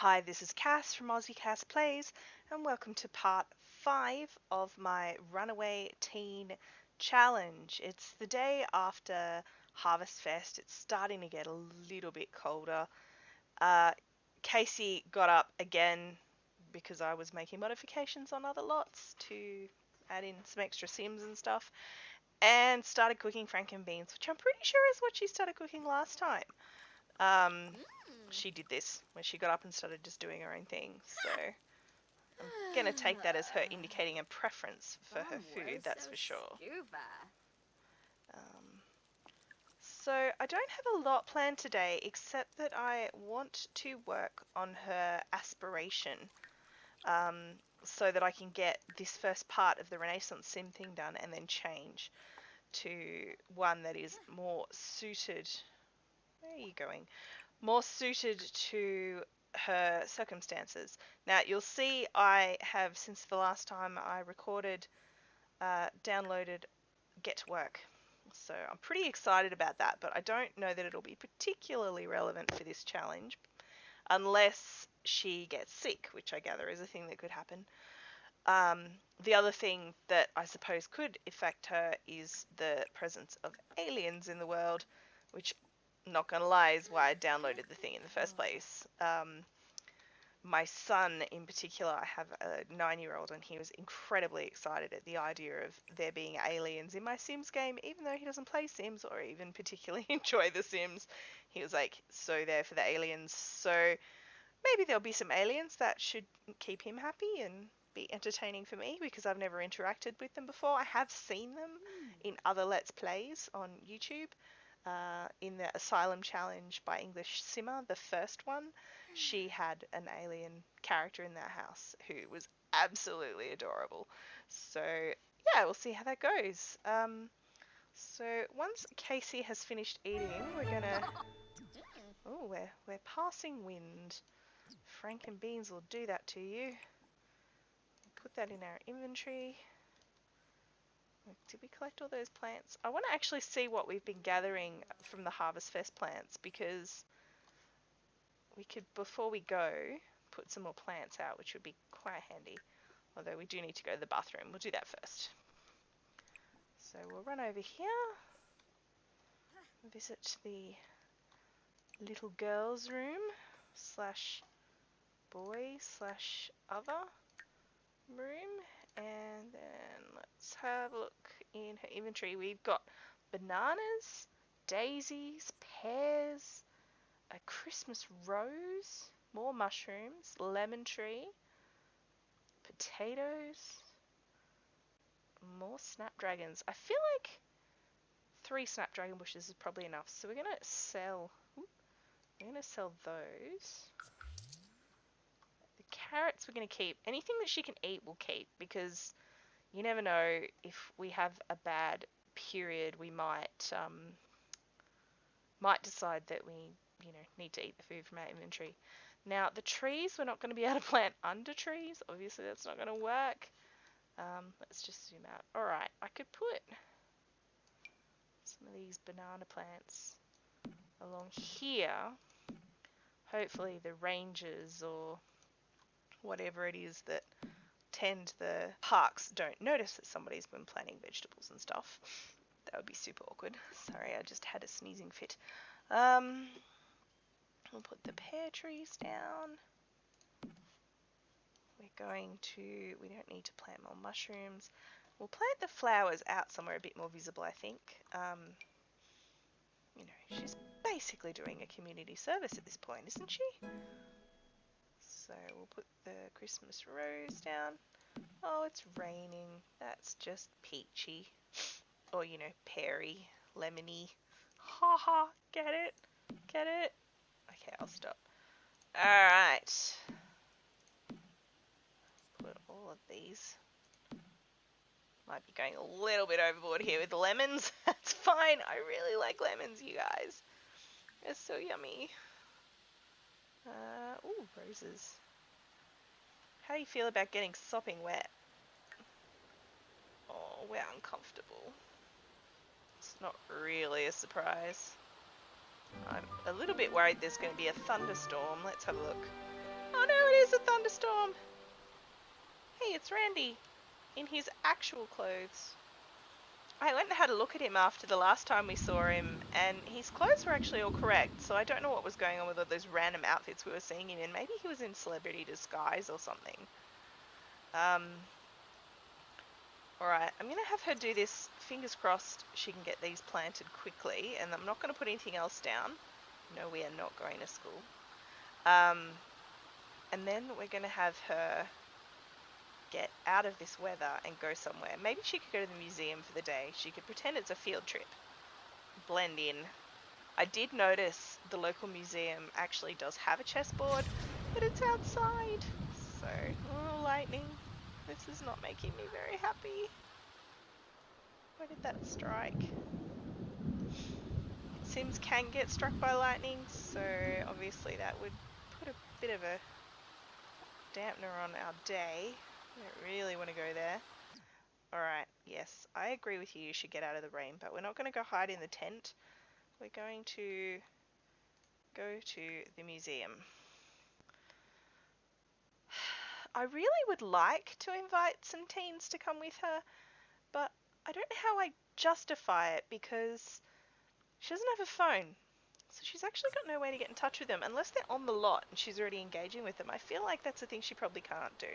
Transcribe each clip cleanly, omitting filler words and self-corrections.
Hi, this is Cass from Aussie Cass Plays, and welcome to part 5 of my Runaway Teen challenge. It's the day after Harvest Fest. It's starting to get a little bit colder. Casey got up again because I was making modifications on other lots to add in some extra sims and stuff, and started cooking franken beans, which I'm pretty sure is what she started cooking last time. She did this when she got up and started just doing her own thing. So I'm gonna take that as her indicating a preference for her food, that's for sure. So I don't have a lot planned today, except that I want to work on her aspiration, so that I can get this first part of the Renaissance sim thing done and then change to one that is more suited. Where are you going? More suited to her circumstances. Now you'll see I have, since the last time I recorded, downloaded Get to Work. So I'm pretty excited about that, but I don't know that it'll be particularly relevant for this challenge unless she gets sick, which I gather is a thing that could happen. The other thing that I suppose could affect her is the presence of aliens in the world, which, not gonna lie, is why I downloaded the thing in the first place. My son in particular, I have a 9-year-old, and he was incredibly excited at the idea of there being aliens in my Sims game, even though he doesn't play Sims or even particularly enjoy the Sims. He was like so there for the aliens. So maybe there'll be some aliens that should keep him happy and be entertaining for me, because I've never interacted with them before. I have seen them in other Let's Plays on YouTube. In the Asylum Challenge by English Simmer, the first one, she had an alien character in that house who was absolutely adorable. So yeah, we'll see how that goes. So once Casey has finished eating, we're gonna. Oh, we're passing wind. Franken beans will do that to you. Put that in our inventory. Did we collect all those plants? I want to actually see what we've been gathering from the Harvest Fest plants, because we could, before we go, put some more plants out, which would be quite handy. Although we do need to go to the bathroom. We'll do that first. So we'll run over here, visit the little girl's room slash boy slash other room, and then let's have a look in her inventory. We've got bananas, daisies, pears, a Christmas rose, more mushrooms, lemon tree, potatoes, more snapdragons. I feel like 3 snapdragon bushes is probably enough, so we're gonna sell those. The carrots we're gonna keep. Anything that she can eat we'll keep, because you never know, if we have a bad period, we might decide that we need to eat the food from our inventory. Now the trees, we're not going to be able to plant under trees. Obviously that's not going to work. Let's just zoom out. Alright, I could put some of these banana plants along here. Hopefully the rangers or whatever it is that tend the parks don't notice that somebody's been planting vegetables and stuff. That would be super awkward. Sorry, I just had a sneezing fit. We'll put the pear trees down. We're going to, we don't need to plant more mushrooms. We'll plant the flowers out somewhere a bit more visible, I think. She's basically doing a community service at this point, isn't she? So we'll put the Christmas rose down. Oh, it's raining. That's just peachy. Or, peary, lemony. Ha ha, get it? Get it? Okay, I'll stop. Alright. Put all of these. Might be going a little bit overboard here with the lemons. That's fine. I really like lemons, you guys. They're so yummy. Ooh, roses. How do you feel about getting sopping wet? Oh, we're uncomfortable. It's not really a surprise. I'm a little bit worried there's going to be a thunderstorm. Let's have a look. Oh no, it is a thunderstorm! Hey, it's Randy. In his actual clothes. I went and had a look at him after the last time we saw him, and his clothes were actually all correct, so I don't know what was going on with all those random outfits we were seeing him in. Maybe he was in celebrity disguise or something. Alright, I'm going to have her do this. Fingers crossed she can get these planted quickly, and I'm not going to put anything else down. No, we are not going to school. And then we're going to have her get out of this weather and go somewhere. Maybe she could go to the museum for the day. She could pretend it's a field trip. Blend in. I did notice the local museum actually does have a chessboard, but it's outside. So, oh, lightning. This is not making me very happy. Where did that strike? Sims can get struck by lightning, so obviously that would put a bit of a dampener on our day. We don't really want to go there. Alright, yes, I agree with you, you should get out of the rain, but we're not going to go hide in the tent. We're going to go to the museum. I really would like to invite some teens to come with her, but I don't know how I justify it because she doesn't have a phone. So she's actually got no way to get in touch with them unless they're on the lot and she's already engaging with them. I feel like that's a thing she probably can't do.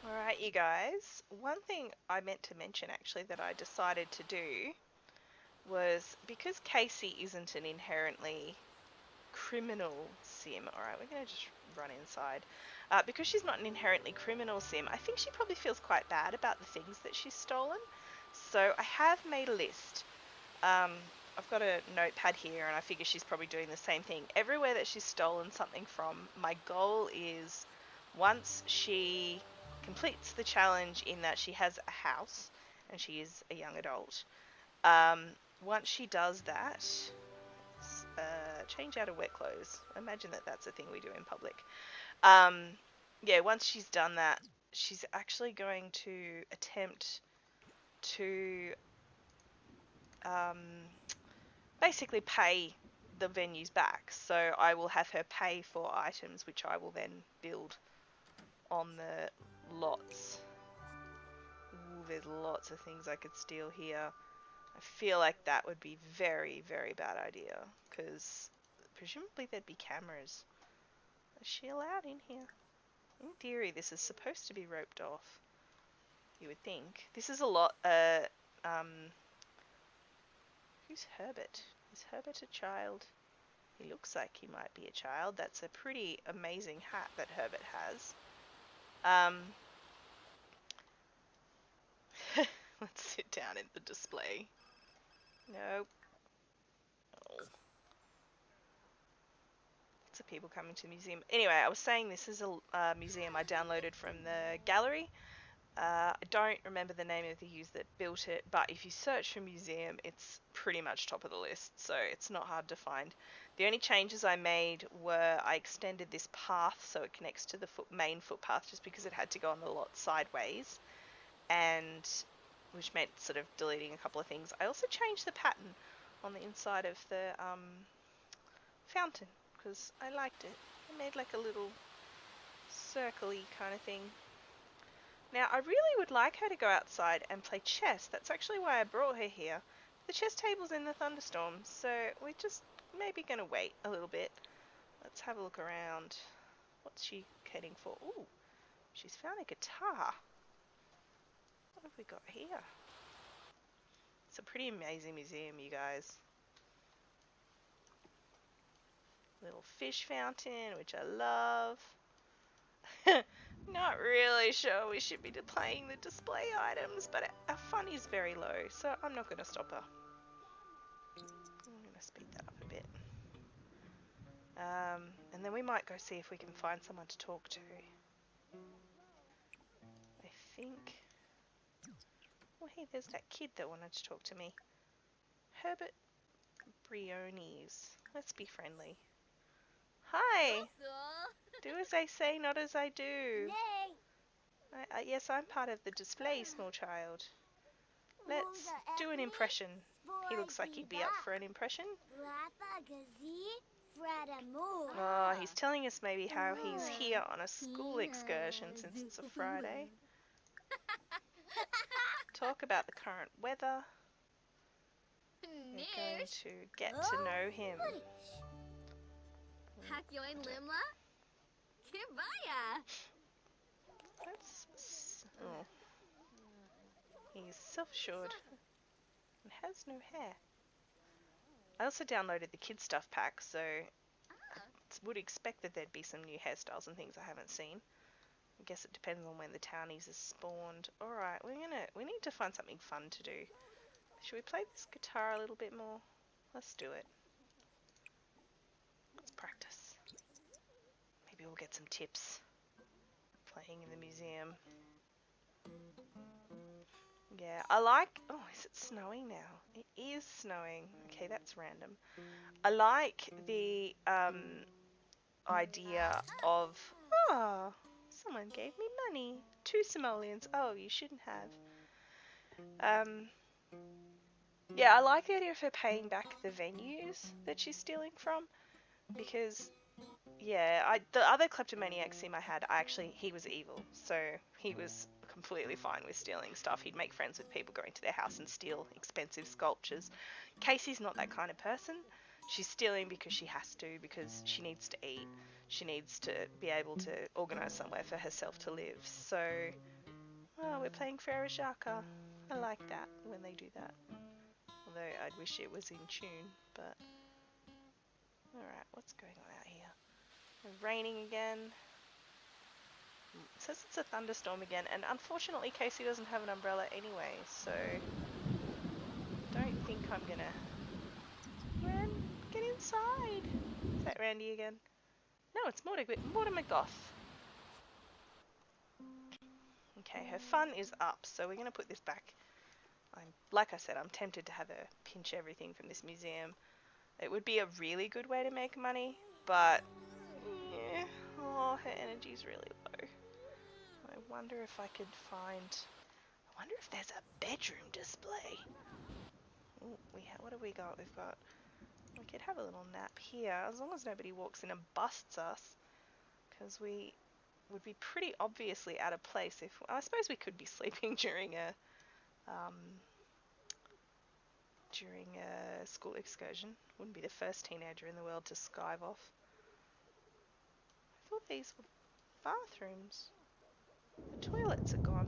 Alright, you guys. One thing I meant to mention actually that I decided to do was because Casey isn't an inherently criminal sim. Alright, we're going to just run inside. Because she's not an inherently criminal sim, I think she probably feels quite bad about the things that she's stolen. So I have made a list. I've got a notepad here and I figure she's probably doing the same thing. Everywhere that she's stolen something from, my goal is once she completes the challenge in that she has a house and she is a young adult, once she does that, change out of wet clothes. Imagine that that's a thing we do in public. Yeah, once she's done that, she's actually going to attempt to basically pay the venues back. So I will have her pay for items which I will then build on the lots. Ooh, there's lots of things I could steal here. I feel like that would be very, very bad idea because presumably there'd be cameras. Is she allowed in here? In theory, this is supposed to be roped off. You would think. This is a lot. Who's Herbert? Is Herbert a child? He looks like he might be a child. That's a pretty amazing hat that Herbert has. Let's sit down in the display. Nope. Oh. Lots of people coming to the museum. Anyway, I was saying this is a museum I downloaded from the gallery. I don't remember the name of the user that built it, but if you search for museum, it's pretty much top of the list, so it's not hard to find. The only changes I made were I extended this path so it connects to the main footpath just because it had to go on the lot sideways, and which meant sort of deleting a couple of things. I also changed the pattern on the inside of the fountain because I liked it. I made like a little circle-y kind of thing. Now, I really would like her to go outside and play chess. That's actually why I brought her here. The chess table's in the thunderstorm, so we're just maybe going to wait a little bit. Let's have a look around. What's she heading for? Ooh, she's found a guitar. What have we got here? It's a pretty amazing museum, you guys. Little fish fountain, which I love. Not really sure we should be playing the display items, but our fun is very low, so I'm not going to stop her. I'm going to speed that up a bit. And then we might go see if we can find someone to talk to. I think... Oh, hey, there's that kid that wanted to talk to me. Herbert Briones. Let's be friendly. Hi! Do as I say, not as I do. Yes, I'm part of the display, small child. Let's do an impression. He looks like he'd be up for an impression. Oh, he's telling us maybe how he's here on a school excursion since it's a Friday. Talk about the current weather. We're going to get to know him. Oh. He's self-assured and has no hair. I also downloaded the kid stuff pack, so I would expect that there'd be some new hairstyles and things I haven't seen. I guess it depends on when the townies are spawned. Alright, we need to find something fun to do. Should we play this guitar a little bit more? Let's do it. Let's practice. Maybe we'll get some tips playing in the museum. Yeah, I like... Oh, is it snowing now? It is snowing. Okay, that's random. I like the idea of... Oh, someone gave me money. 2 simoleons. Oh, you shouldn't have. Yeah, I like the idea of her paying back the venues that she's stealing from. Because, yeah, the other kleptomaniac sim I had, he was evil. So he was completely fine with stealing stuff. He'd make friends with people going to their house and steal expensive sculptures. Casey's not that kind of person. She's stealing because she has to, because she needs to eat. She needs to be able to organise somewhere for herself to live. So, oh, we're playing Frere Jacques. I like that when they do that. Although I'd wish it was in tune, but... Alright, what's going on out here? It's raining again. It says it's a thunderstorm again, and unfortunately Casey doesn't have an umbrella anyway, so... Don't think I'm gonna... Ren, get inside! Is that Randy again? No, it's Mortimer Goth. Okay, her fun is up, so we're gonna put this back. Like I said, I'm tempted to have her pinch everything from this museum. It would be a really good way to make money, but... Yeah, oh, her energy's really low. I wonder if I could find... I wonder if there's a bedroom display. Ooh, what have we got? We could have a little nap here, as long as nobody walks in and busts us. Because we would be pretty obviously out of place if... I suppose we could be sleeping during a school excursion. Wouldn't be the first teenager in the world to skive off. I thought these were bathrooms. The toilets are gone.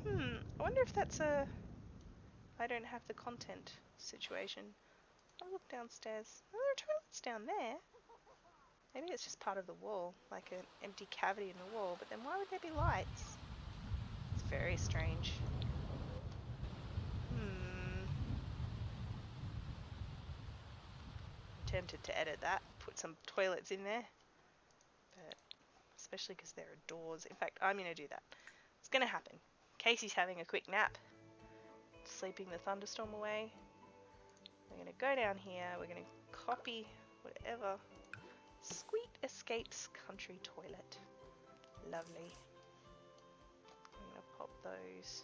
I wonder if that's a I don't have the content situation. I'll look downstairs. Oh, there are toilets down there. Maybe it's just part of the wall, like an empty cavity in the wall, but then why would there be lights? It's very strange. I'm tempted to edit that, put some toilets in there, but especially because there are doors. In fact, I'm going to do that. It's going to happen. Casey's having a quick nap, sleeping the thunderstorm away. We're going to go down here, we're going to copy whatever. Sweet Escapes Country Toilet. Lovely. I'm going to pop those.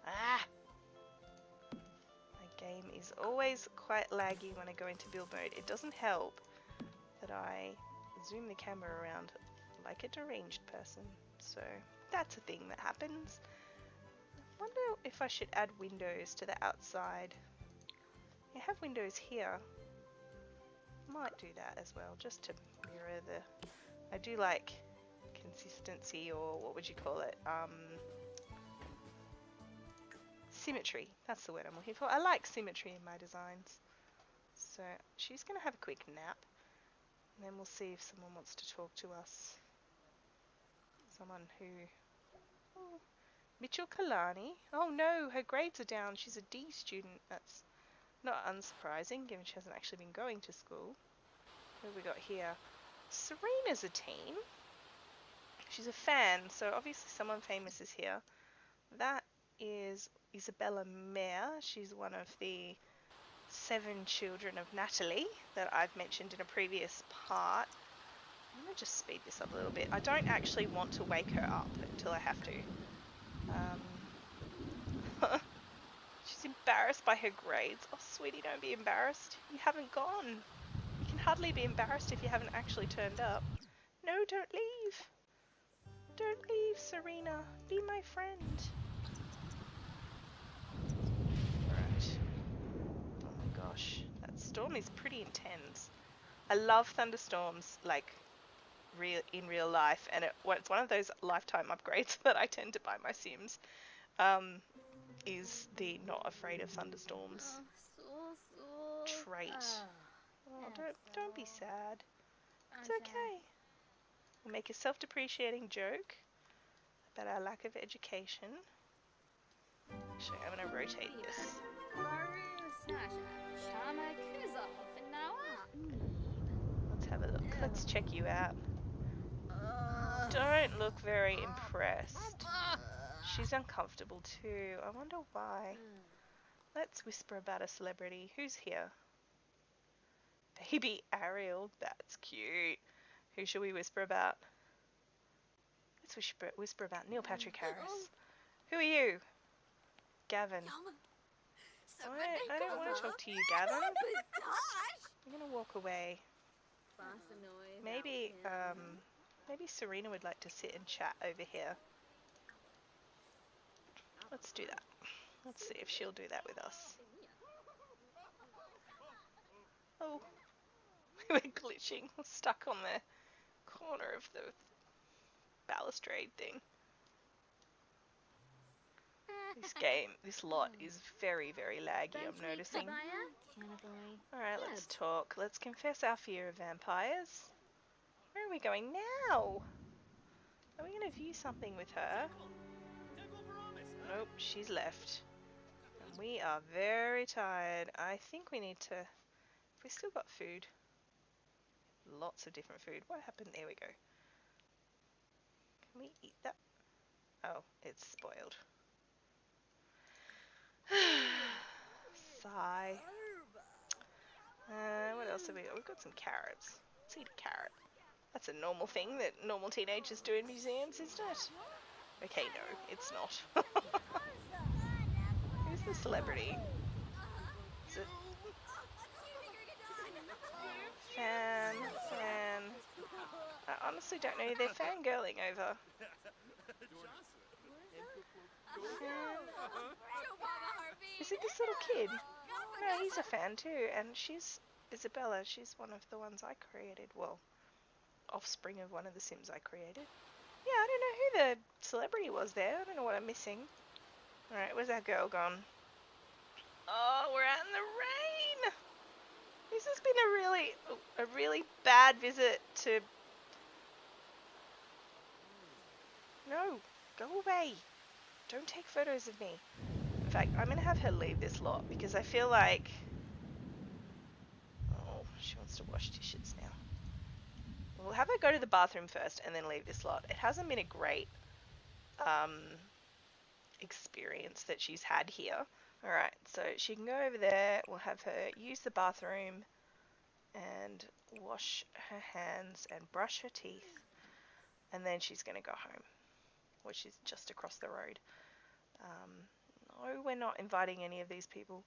Ah! My game is always quite laggy when I go into build mode. It doesn't help that I zoom the camera around like a deranged person. So that's a thing that happens. I wonder if I should add windows to the outside. I have windows here. Might do that as well, just to mirror the... I do like consistency, or what would you call it? Symmetry. That's the word I'm looking for. I like symmetry in my designs. So she's going to have a quick nap, and then we'll see if someone wants to talk to us. Someone who... Oh, Mitchell Kalani. Oh no, her grades are down. She's a D student. That's not unsurprising, given she hasn't actually been going to school. What have we got here? Serena's a teen. She's a fan, so obviously someone famous is here. That is Isabella Mayer. She's one of the 7 children of Natalie that I've mentioned in a previous part. I'm going to just speed this up a little bit. I don't actually want to wake her up until I have to. She's embarrassed by her grades. Oh, sweetie, don't be embarrassed. You haven't gone. hardly be embarrassed if you haven't actually turned up. No, don't leave. Don't leave, Serena. Be my friend. Right. Oh my gosh. That storm is pretty intense. I love thunderstorms, like, in real life, and it's one of those lifetime upgrades that I tend to buy my Sims, is the not afraid of thunderstorms trait. Oh, don't be sad. It's okay. We'll make a self-depreciating joke about our lack of education. Actually, I'm going to rotate this. Let's have a look. Let's check you out. Don't look very impressed. She's uncomfortable too. I wonder why. Let's whisper about a celebrity. Who's here? Baby Ariel. That's cute. Who should we whisper about? Let's whisper about Neil Patrick Harris. Who are you? Gavin. I don't want to talk to you, Gavin. I'm going to walk away. Maybe Serena would like to sit and chat over here. Let's do that. Let's see if she'll do that with us. Oh, we're glitching. We're stuck on the corner of the balustrade thing. This lot is very, very laggy, I'm noticing. Alright, let's talk. Let's confess our fear of vampires. Where are we going now? Are we going to view something with her? Nope, she's left. And we are very tired. I think we need to... Have we still got food? Lots of different food. What happened? There we go. Can we eat that? Oh, it's spoiled. Sigh. What else have we got? We've got some carrots. Let's eat a carrot. That's a normal thing that normal teenagers do in museums, isn't it? Okay, no, it's not. Who's the celebrity? Is it... Fan. I honestly don't know who they're fangirling over. Is it this little kid? No, he's a fan too, and she's Isabella. She's one of the ones I created. Well, offspring of one of the Sims I created. Yeah, I don't know who the celebrity was there. I don't know what I'm missing. Alright, where's our girl gone? Oh, we're out in the rain! This has been a really bad visit to... No, go away. Don't take photos of me. In fact, I'm going to have her leave this lot because I feel like... Oh, she wants to wash dishes now. We'll have her go to the bathroom first and then leave this lot. It hasn't been a great experience that she's had here. Alright, so she can go over there. We'll have her use the bathroom and wash her hands and brush her teeth. And then she's going to go home, which is just across the road. No, we're not inviting any of these people.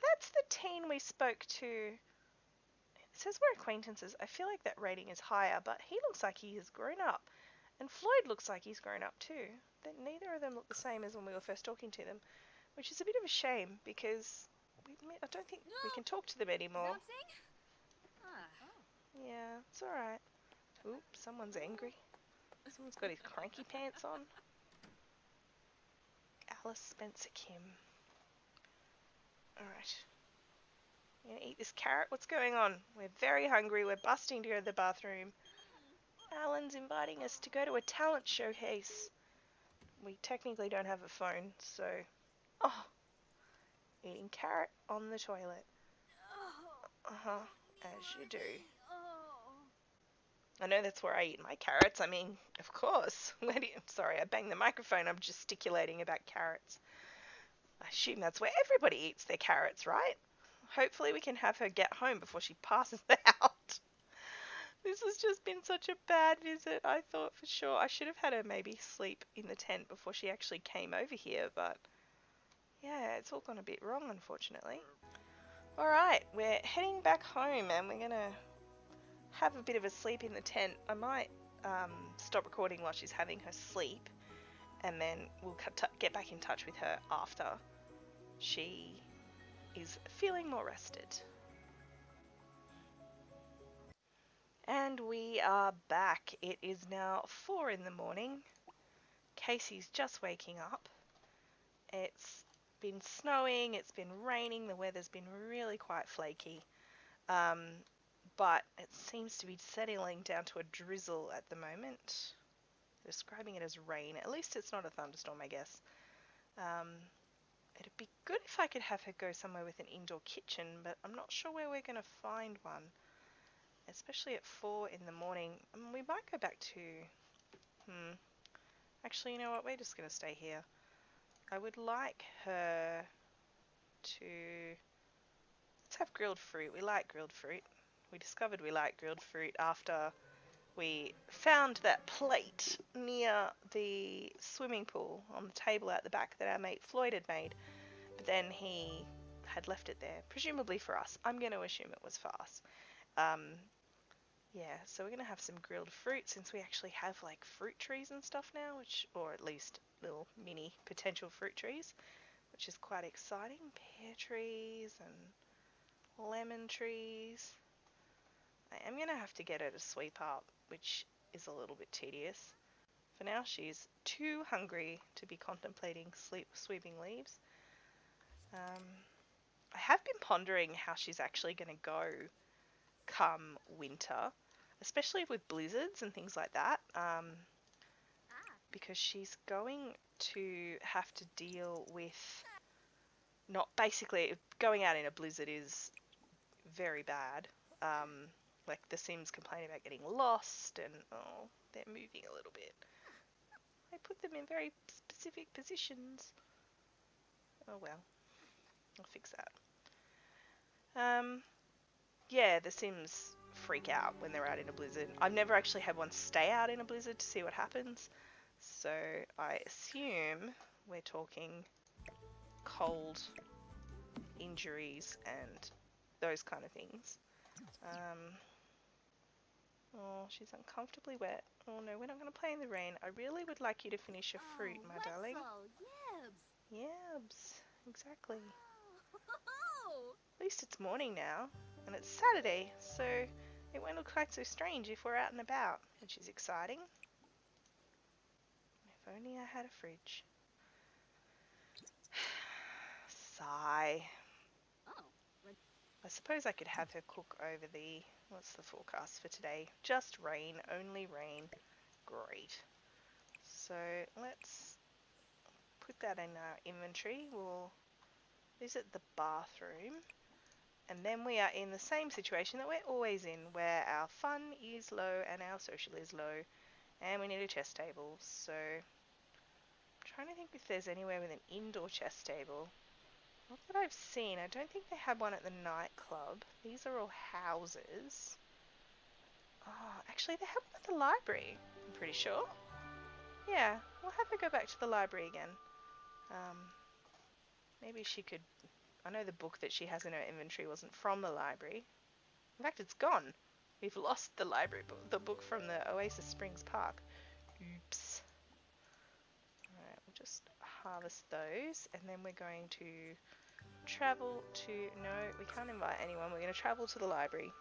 That's the teen we spoke to. It says we're acquaintances. I feel like that rating is higher, but he looks like he has grown up. And Floyd looks like he's grown up too. Neither of them look the same as when we were first talking to them, which is a bit of a shame because I don't think we can talk to them anymore. Yeah, it's alright. Oop, someone's angry. Someone's got his cranky pants on. Alice Spencer Kim. Alright. You gonna eat this carrot? What's going on? We're very hungry. We're busting to go to the bathroom. Alan's inviting us to go to a talent showcase. We technically don't have a phone, so... Oh! Eating carrot on the toilet. Uh-huh. As you do. I know that's where I eat my carrots. I mean, of course. Sorry, I banged the microphone. I'm gesticulating about carrots. I assume that's where everybody eats their carrots, right? Hopefully we can have her get home before she passes out. This has just been such a bad visit. I thought for sure I should have had her maybe sleep in the tent before she actually came over here, but yeah, it's all gone a bit wrong, unfortunately. Alright, we're heading back home and we're gonna have a bit of a sleep in the tent. I might stop recording while she's having her sleep, and then we'll get back in touch with her after she is feeling more rested. And we are back. It is now 4 in the morning. Casey's just waking up. It's been snowing, it's been raining, the weather's been really quite flaky. But it seems to be settling down to a drizzle at the moment. Describing it as rain. At least it's not a thunderstorm, I guess. It'd be good if I could have her go somewhere with an indoor kitchen, but I'm not sure where we're going to find one. Especially at 4 in the morning. We might go back to... Actually, you know what? We're just going to stay here. I would like her to... Let's have grilled fruit. We like grilled fruit. We discovered we like grilled fruit after we found that plate near the swimming pool on the table out the back that our mate Floyd had made. But then he had left it there, presumably for us. I'm going to assume it was for us. Yeah, so we're going to have some grilled fruit since we actually have like fruit trees and stuff now, or at least little mini potential fruit trees, which is quite exciting. Pear trees and lemon trees. I am going to have to get her to sweep up, which is a little bit tedious. For now, she's too hungry to be contemplating sweeping leaves. I have been pondering how she's actually going to go come winter, especially with blizzards and things like that, because she's going to have to deal with basically going out in a blizzard is very bad. Like the Sims complain about getting lost and they're moving a little bit. I put them in very specific positions. Oh well, I'll fix that. Yeah, the Sims freak out when they're out in a blizzard. I've never actually had one stay out in a blizzard to see what happens, so I assume we're talking cold injuries and those kind of things. Oh, she's uncomfortably wet. Oh no, we're not going to play in the rain. I really would like you to finish your fruit, my darling. Yabs, exactly. At least it's morning now, and it's Saturday, so it won't look quite so strange if we're out and about, which is exciting. If only I had a fridge. Sigh. I suppose I could have her cook over the... What's the forecast for today? Just rain, only rain. Great. So let's put that in our inventory. We'll visit the bathroom. And then we are in the same situation that we're always in, where our fun is low and our social is low. And we need a chess table. So I'm trying to think if there's anywhere with an indoor chess table. Not that I've seen. I don't think they have one at the nightclub. These are all houses. Oh, actually they have one at the library, I'm pretty sure. Yeah, we'll have her go back to the library again. Maybe she could... I know the book that she has in her inventory wasn't from the library. In fact, it's gone. We've lost the library book, the book from the Oasis Springs Park. Oops. Alright, we'll just harvest those, and then we're going to travel to... No, we can't invite anyone. We're going to travel to the library.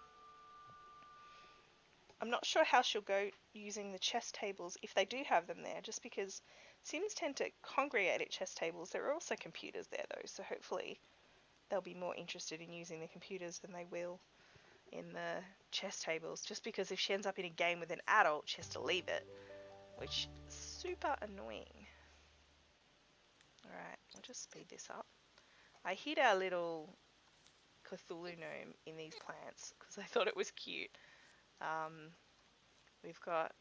I'm not sure how she'll go using the chess tables if they do have them there, just because Sims tend to congregate at chess tables. There are also computers there though, so hopefully they'll be more interested in using the computers than they will in the chess tables, just because if she ends up in a game with an adult, she has to leave it, which is super annoying. Alright, we'll just speed this up. I hid our little Cthulhu gnome in these plants because I thought it was cute. We've got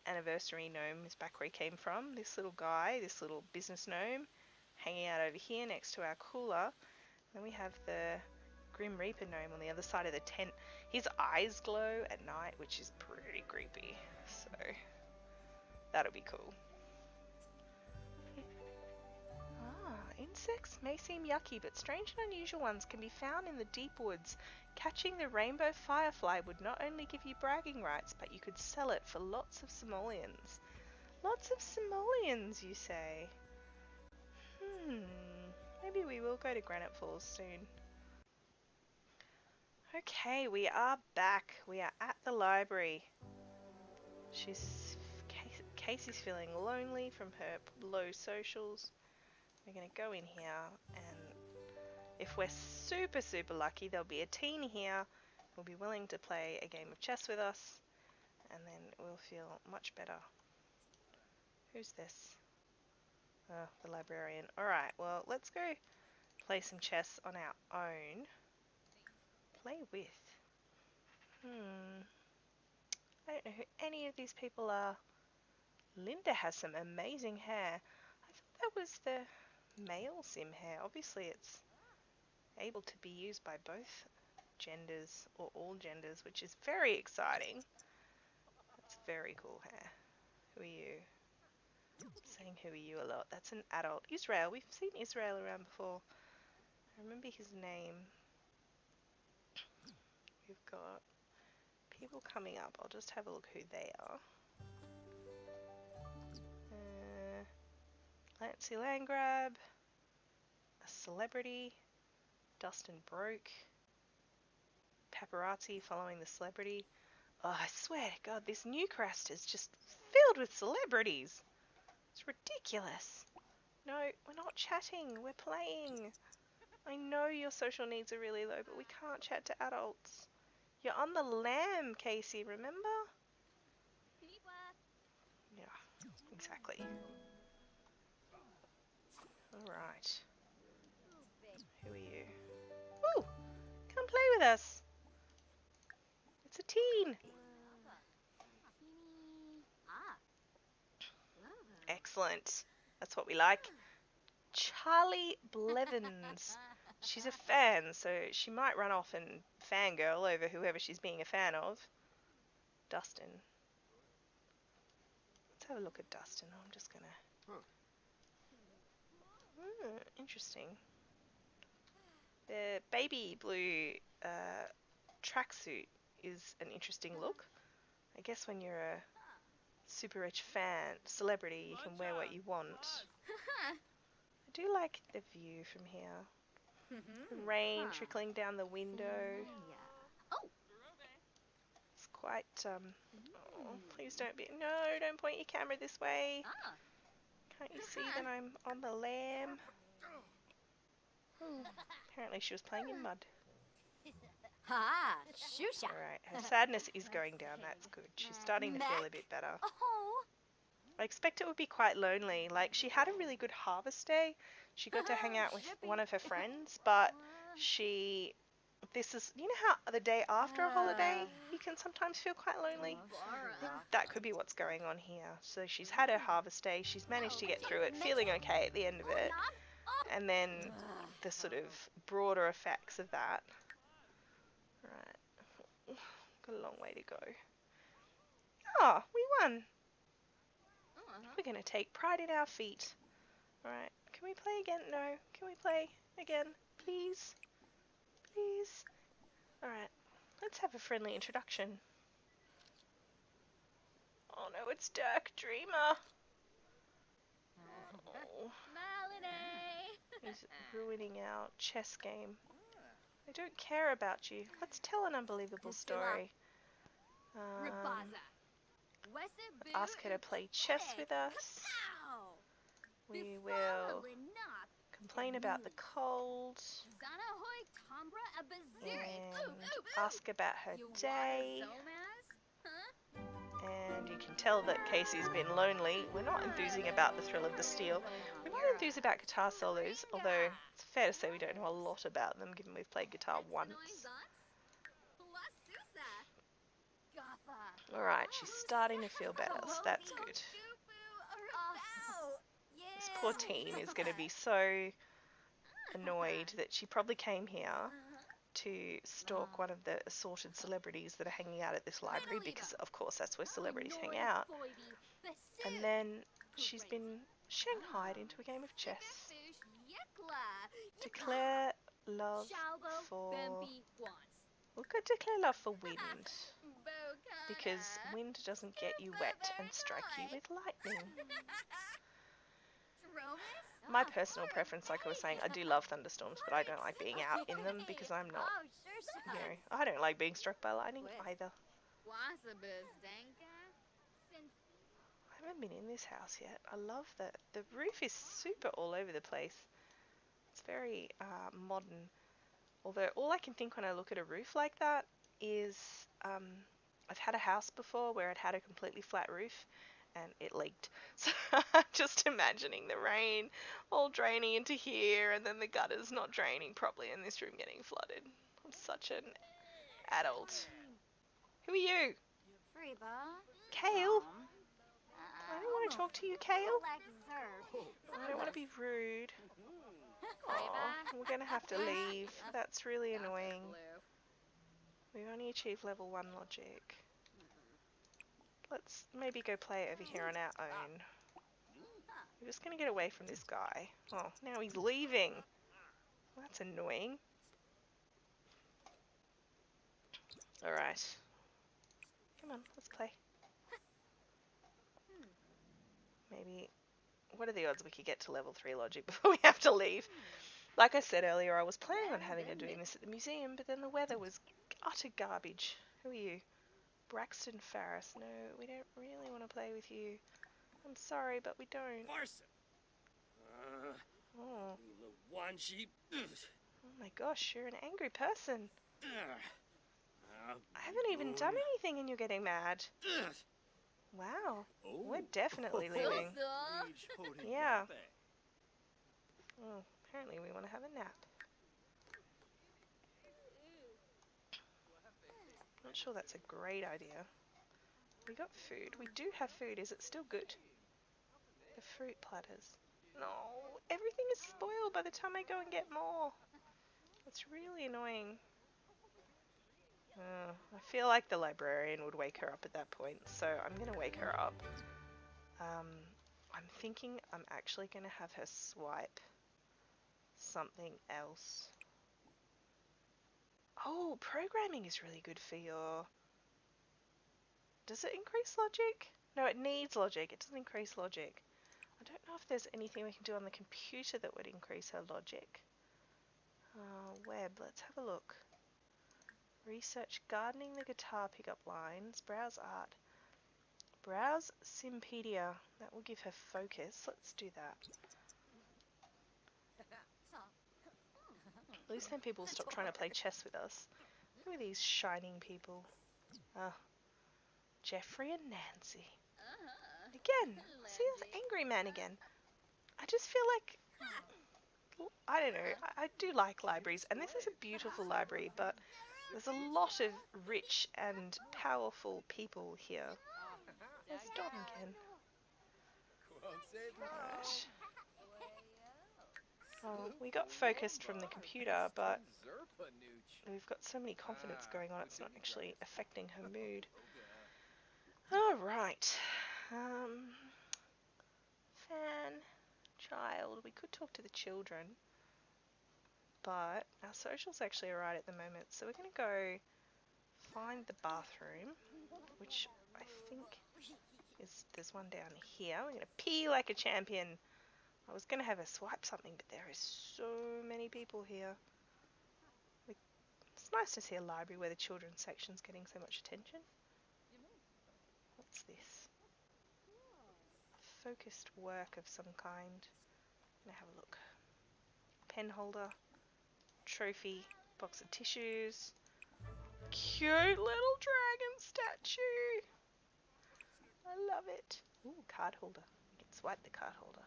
anniversary gnome is back where he came from. This little guy, this little business gnome, hanging out over here next to our cooler. Then we have the Grim Reaper gnome on the other side of the tent. His eyes glow at night, which is pretty creepy. So that'll be cool. Ah, Insects may seem yucky, but strange and unusual ones can be found in the deep woods. Catching the rainbow firefly would not only give you bragging rights, but you could sell it for lots of simoleons. Lots of simoleons, you say? Maybe we will go to Granite Falls soon. Okay, we are back. We are at the library. Casey's feeling lonely from her low socials. We're going to go in here, and if we're super, super lucky, there'll be a teen here who'll be willing to play a game of chess with us, and then we'll feel much better. Who's this? Oh, the librarian. Alright, well, let's go play some chess on our own. Play with. I don't know who any of these people are. Linda has some amazing hair. I thought that was the male sim hair. Obviously it's able to be used by both genders or all genders, which is very exciting. That's very cool hair. Who are you? Saying who are you a lot. That's an adult. Israel. We've seen Israel around before. I remember his name. We've got people coming up. I'll just have a look who they are. Lancy Landgrab, a celebrity, Dustin Broke, paparazzi following the celebrity. Oh, I swear to God, this Newcrest is just filled with celebrities. It's ridiculous. No, we're not chatting, we're playing. I know your social needs are really low, but we can't chat to adults. You're on the lam, Casey, remember? Yeah, exactly. Alright. Who are you? Ooh! Come play with us! It's a teen! Excellent. That's what we like. Charlie Blevins. She's a fan, so she might run off and fangirl over whoever she's being a fan of. Dustin. Let's have a look at Dustin. I'm just gonna... interesting. The baby blue tracksuit is an interesting look. I guess when you're a super rich fan, celebrity, you can wear what you want. I do like the view from here. The rain trickling down the window. It's quite, oh, please don't be, no, don't point your camera this way. Can't you see that I'm on the lam? Apparently she was playing in mud. Alright, her sadness is going down, that's good. She's starting to feel a bit better. I expect it would be quite lonely. Like, she had a really good harvest day. She got to hang out with one of her friends, but you know how the day after a holiday, you can sometimes feel quite lonely? I think that could be what's going on here. So she's had her harvest day, she's managed to get through it, feeling okay at the end of it, and then the sort of broader effects of that. Right, got a long way to go. Oh, we won! We're going to take pride in our feet. Alright, can we play again? No. Can we play again? Please? Please? Alright, let's have a friendly introduction. Oh no, it's Dark Dreamer. Oh. He's ruining our chess game. I don't care about you. Let's tell an unbelievable story. Ask her to play chess with us. We will complain about the cold and ask about her day. And you can tell that Casey's been lonely. We're not enthusing about the thrill of the steel. We're not enthused about guitar solos, although it's fair to say we don't know a lot about them given we've played guitar once. Alright, she's starting to feel better, so that's good. This poor teen is going to be so annoyed that she probably came here to stalk one of the assorted celebrities that are hanging out at this library, because of course that's where celebrities hang out. And then she's been shanghaied into a game of chess. Declare love for... We could declare love for wind. Because wind doesn't get you wet and strike you with lightning. My personal preference, like I was saying, I do love thunderstorms, but I don't like being out in them because I'm not, you know, I don't like being struck by lightning either. I haven't been in this house yet. I love that the roof is super all over the place. It's very modern. Although all I can think when I look at a roof like that is I've had a house before where it had a completely flat roof and it leaked. So I'm just imagining the rain all draining into here and then the gutters not draining properly and this room getting flooded. I'm such an adult. Who are you? Kale? I don't want to talk to you, Kale. I don't want to be rude. Aw, we're going to have to leave. That's really annoying. We've only achieved level 1 logic. Let's maybe go play over here on our own. We're just going to get away from this guy. Oh, now he's leaving. Well, that's annoying. Alright. Come on, let's play. Maybe... What are the odds we could get to level 3 logic before we have to leave? Like I said earlier, I was planning on having her doing this at the museum, but then the weather was utter garbage. Who are you? Braxton Farris. No, we don't really want to play with you. I'm sorry, but we don't. Oh. Oh my gosh, you're an angry person. I haven't even done anything and you're getting mad. Wow, we're definitely leaving. Yeah. Oh, apparently we want to have a nap. Not sure that's a great idea. We got food. We do have food. Is it still good? The fruit platters. No, everything is spoiled by the time I go and get more. It's really annoying. I feel like the librarian would wake her up at that point, so I'm going to wake her up. I'm thinking I'm actually going to have her swipe something else. Oh, programming is really good for your... Does it increase logic? No, it needs logic. It doesn't increase logic. I don't know if there's anything we can do on the computer that would increase her logic. Web, let's have a look. Research gardening the guitar pickup lines. Browse art. Browse Simpedia. That will give her focus. Let's do that. At least then people stop trying to play chess with us. Who are these shining people? Jeffrey and Nancy. Again, see this angry man again. I just feel like, I don't know, I do like libraries, and this is a beautiful library, but there's a lot of rich and powerful people here. There's Don again. Right. Oh, we got focused from the computer, but we've got so many confidence going on, it's not actually affecting her mood. Alright. Fan, child. We could talk to the children, but our social's actually alright at the moment, so we're going to go find the bathroom, which I think is, there's one down here. We're going to pee like a champion. I was going to have her swipe something, but there is so many people here. It's nice to see a library where the children's section's getting so much attention. What's this? Focused work of some kind. I'm going to have a look. Pen holder, trophy, box of tissues, cute little dragon statue. I love it. Ooh, card holder. You can swipe the card holder.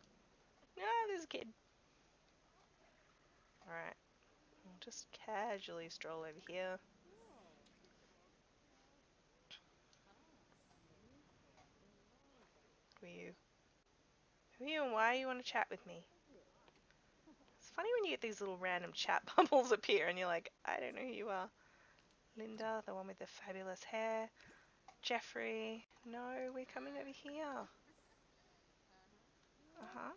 Ah, there's a kid. Alright, I'll just casually stroll over here. Who are you? Who are you and why you want to chat with me? It's funny when you get these little random chat bubbles appear and you're like, I don't know who you are. Linda, the one with the fabulous hair. Jeffrey. No, we're coming over here. Uh-huh.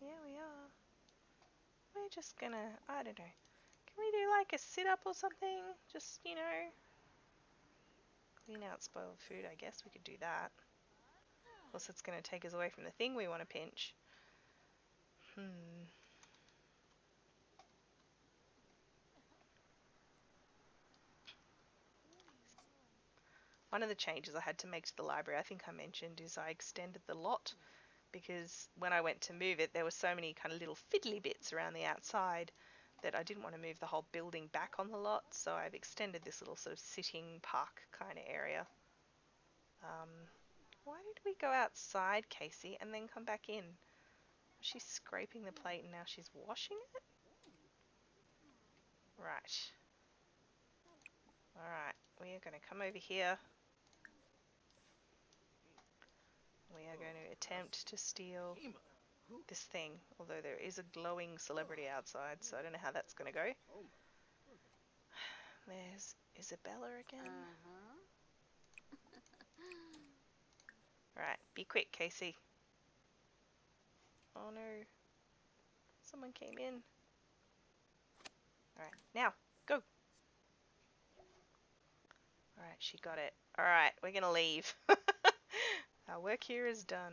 Yeah, we are. we're just gonna, I don't know. Can we do like a sit-up or something? Just, you know, clean out spoiled food, I guess we could do that. Of course, it's gonna take us away from the thing we want to pinch. One of the changes I had to make to the library, I think I mentioned, is I extended the lot, because when I went to move it, there were so many kind of little fiddly bits around the outside that I didn't want to move the whole building back on the lot, so I've extended this little sort of sitting park kind of area. Why did we go outside, Casey, and then come back in? She's scraping the plate and now she's washing it? Right. Alright, we are going to come over here. We are going to attempt to steal this thing, although there is a glowing celebrity outside, so I don't know how that's going to go. There's Isabella again. Right, be quick, Casey. Oh no. Someone came in. Alright, now, go. Alright, she got it. Alright, we're going to leave. Our work here is done.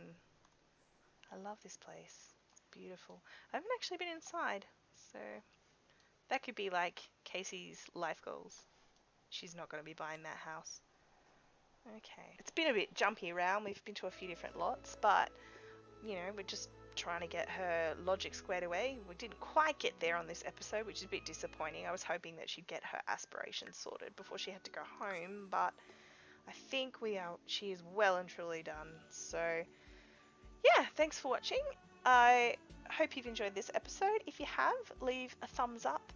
I love this place. Beautiful. I haven't actually been inside, so that could be like Casey's life goals. She's not going to be buying that house. Okay. It's been a bit jumpy around. We've been to a few different lots, but, you know, we're just trying to get her logic squared away. We didn't quite get there on this episode, which is a bit disappointing. I was hoping that she'd get her aspirations sorted before she had to go home, but I think she is well and truly done. So, yeah, thanks for watching. I hope you've enjoyed this episode. If you have, leave a thumbs up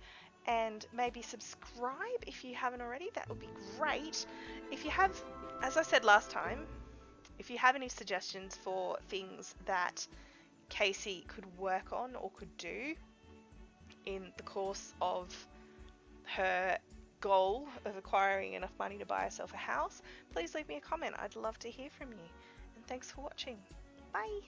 and maybe subscribe if you haven't already. That would be great. If you have, as I said last time, if you have any suggestions for things that Casey could work on or could do in the course of her goal of acquiring enough money to buy herself a house, please leave me a comment. I'd love to hear from you. And thanks for watching. Bye!